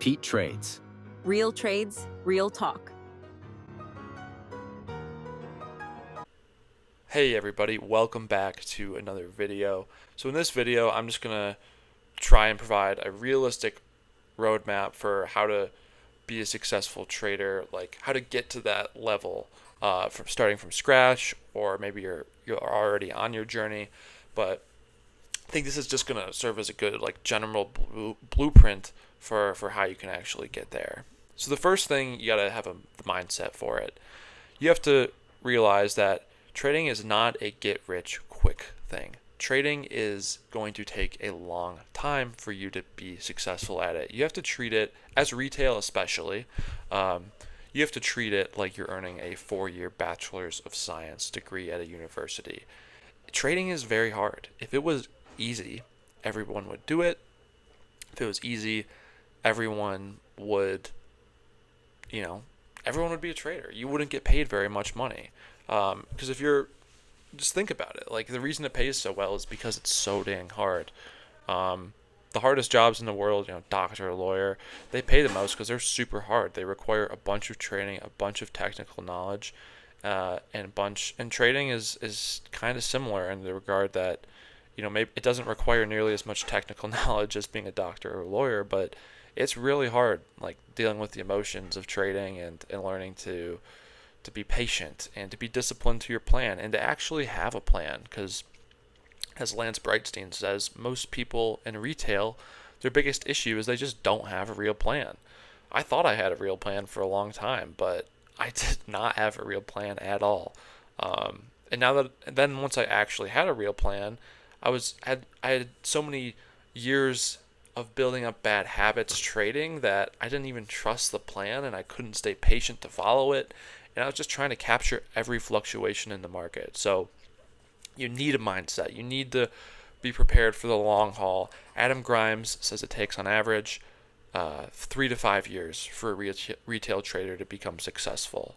repeat trades. Real trades, real talk. Hey everybody, welcome back to another video. So in this video, I'm just going to try and provide a realistic roadmap for how to be a successful trader, like how to get to that level from starting from scratch, or maybe you're already on your journey, but I think this is just going to serve as a good general blueprint for how you can actually get there. So the first thing, you got to have a mindset for it. You have to realize that trading is not a get-rich-quick thing. Trading is going to take a long time for you to be successful at it. You have to treat it, as retail especially, you have to treat it like you're earning a 4-year Bachelor's of Science degree at a university. Trading is very hard. If it was easy, everyone would do it. If it was easy, everyone would be a trader. You wouldn't get paid very much money. Because if you're, just think about it, like the reason it pays so well is because it's so dang hard. The hardest jobs in the world, doctor, lawyer, they pay the most because they're super hard. They require a bunch of training, a bunch of technical knowledge, and trading is kind of similar in the regard that, maybe it doesn't require nearly as much technical knowledge as being a doctor or a lawyer, but it's really hard, like dealing with the emotions of trading and learning to be patient and to be disciplined to your plan and to actually have a plan. Because as Lance Brightstein says, most people in retail, their biggest issue is they just don't have a real plan. I thought I had a real plan for a long time, but I did not have a real plan at all. And then once I actually had a real plan, I had so many years of building up bad habits trading that I didn't even trust the plan and I couldn't stay patient to follow it. And I was just trying to capture every fluctuation in the market. So you need a mindset. You need to be prepared for the long haul. Adam Grimes says it takes on average 3 to 5 years for a retail trader to become successful.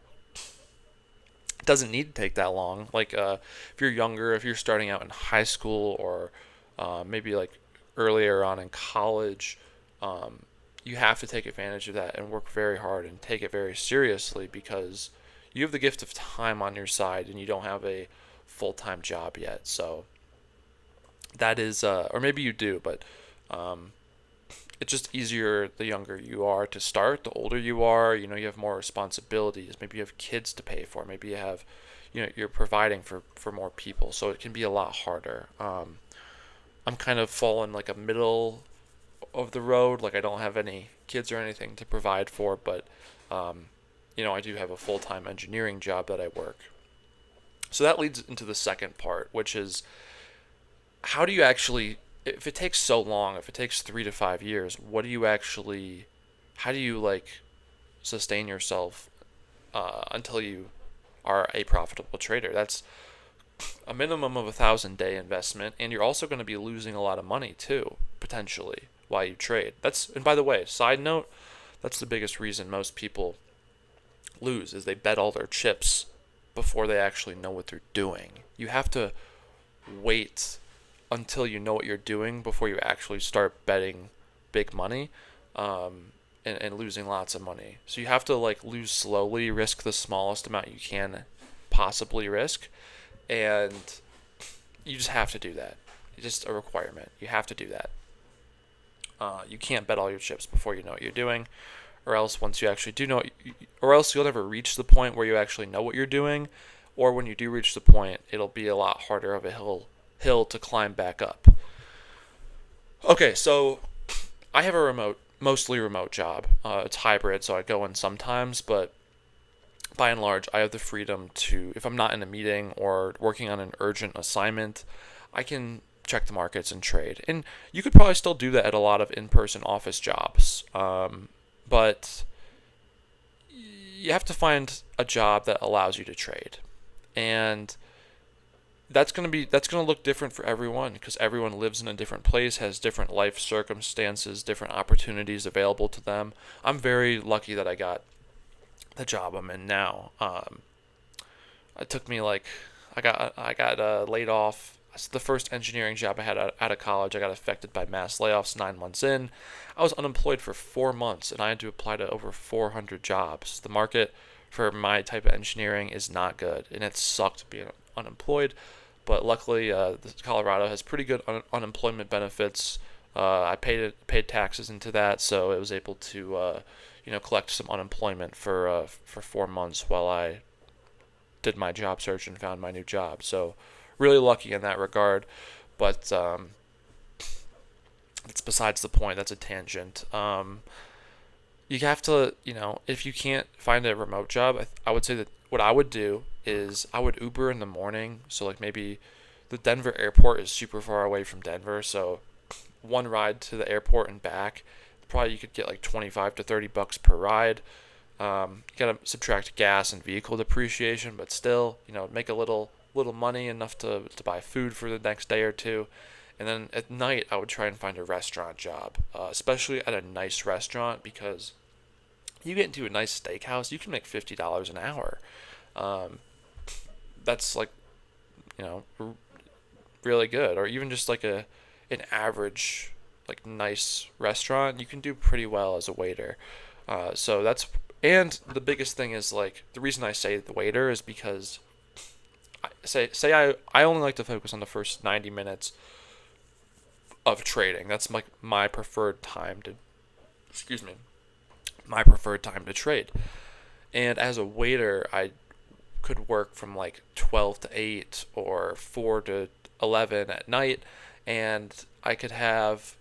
It doesn't need to take that long. Like if you're younger, if you're starting out in high school or maybe like earlier on in college, you have to take advantage of that and work very hard and take it very seriously, because you have the gift of time on your side and you don't have a full-time job yet. So that is, or maybe you do, but it's just easier the younger you are to start. The older you are, you have more responsibilities. Maybe you have kids to pay for. Maybe you have, you're providing for more people. So it can be a lot harder. I'm kind of falling like a middle of the road. Like I don't have any kids or anything to provide for, but I do have a full-time engineering job that I work. So that leads into the second part, which is how do you actually, if it takes so long, if it takes 3 to 5 years, how do you sustain yourself until you are a profitable trader? That's a minimum of 1,000-day investment, and you're also going to be losing a lot of money too, potentially, while you trade. And by the way, side note, that's the biggest reason most people lose, is they bet all their chips before they actually know what they're doing. You have to wait until you know what you're doing before you actually start betting big money and losing lots of money. So you have to lose slowly, risk the smallest amount you can possibly risk, and you just have to do that. It's just a requirement. You have to do that. You can't bet all your chips before you know what you're doing, or else once you actually do know, or else you'll never reach the point where you actually know what you're doing, or when you do reach the point, it'll be a lot harder of a hill to climb back up. Okay, so I have a mostly remote job. It's hybrid, so I go in sometimes, but by and large, I have the freedom to, if I'm not in a meeting or working on an urgent assignment, I can check the markets and trade. And you could probably still do that at a lot of in-person office jobs. But you have to find a job that allows you to trade. And that's going to look different for everyone, because everyone lives in a different place, has different life circumstances, different opportunities available to them. I'm very lucky that I got the job I'm in now. It took me I got laid off, the first engineering job I had out of college. I got affected by mass layoffs 9 months in. I was unemployed for 4 months, and I had to apply to over 400 jobs. The market for my type of engineering is not good, and it sucked being unemployed. But luckily, Colorado has pretty good unemployment benefits. I paid taxes into that, so I was able to collect some unemployment for 4 months while I did my job search and found my new job. So really lucky in that regard. But it's besides the point. That's a tangent. You have to, if you can't find a remote job, I would say that what I would do is I would Uber in the morning. So like maybe the Denver airport is super far away from Denver, so one ride to the airport and back, probably you could get like 25 to 30 bucks per ride. You gotta subtract gas and vehicle depreciation, but still, make a little money, enough to buy food for the next day or two. And then at night, I would try and find a restaurant job, especially at a nice restaurant, because you get into a nice steakhouse, you can make $50 an hour. Um, that's like, you know, really good. Or even just like an average, like nice restaurant, you can do pretty well as a waiter. So that's, and the biggest thing is like the reason I say the waiter is because I only like to focus on the first 90 minutes of trading. That's like my preferred time to, excuse me, my preferred time to trade. And as a waiter, I could work from like 12 to 8 or 4 to 11 at night, and I could have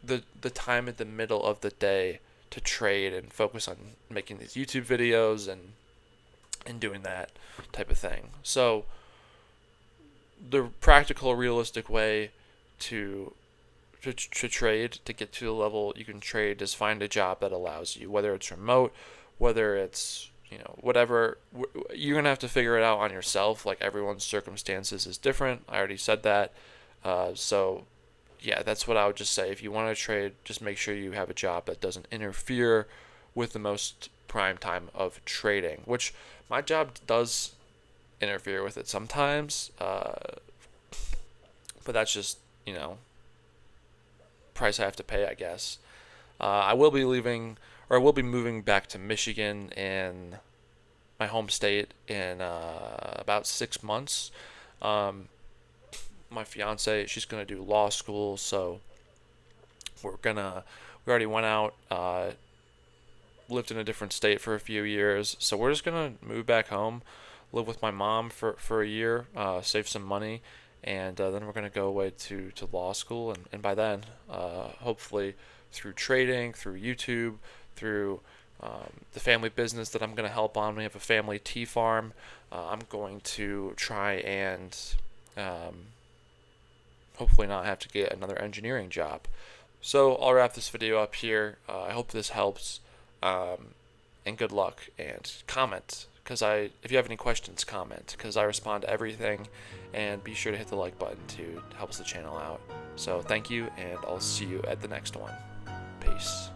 the time at the middle of the day to trade and focus on making these YouTube videos and doing that type of thing. So the practical, realistic way to trade, to get to the level you can trade, is find a job that allows you, whether it's remote, whether it's whatever. You're gonna have to figure it out on yourself. Like, everyone's circumstances is different. I already said that. So yeah, that's what I would just say. If you want to trade, just make sure you have a job that doesn't interfere with the most prime time of trading, which my job does interfere with it sometimes. But that's just, price I have to pay, I guess. I will be leaving, or I will be moving back to Michigan in my home state in about 6 months. My fiance, she's gonna do law school, so we already went out, lived in a different state for a few years, so we're just gonna move back home, live with my mom for a year, save some money, and then we're gonna go away to law school, and by then, hopefully through trading, through YouTube, through the family business that I'm gonna help on. We have a family tea farm. I'm going to try and hopefully not have to get another engineering job. So I'll wrap this video up here. I hope this helps, and good luck, and comment, if you have any questions, comment, because I respond to everything, and be sure to hit the like button to help the channel out. So thank you, and I'll see you at the next one. Peace.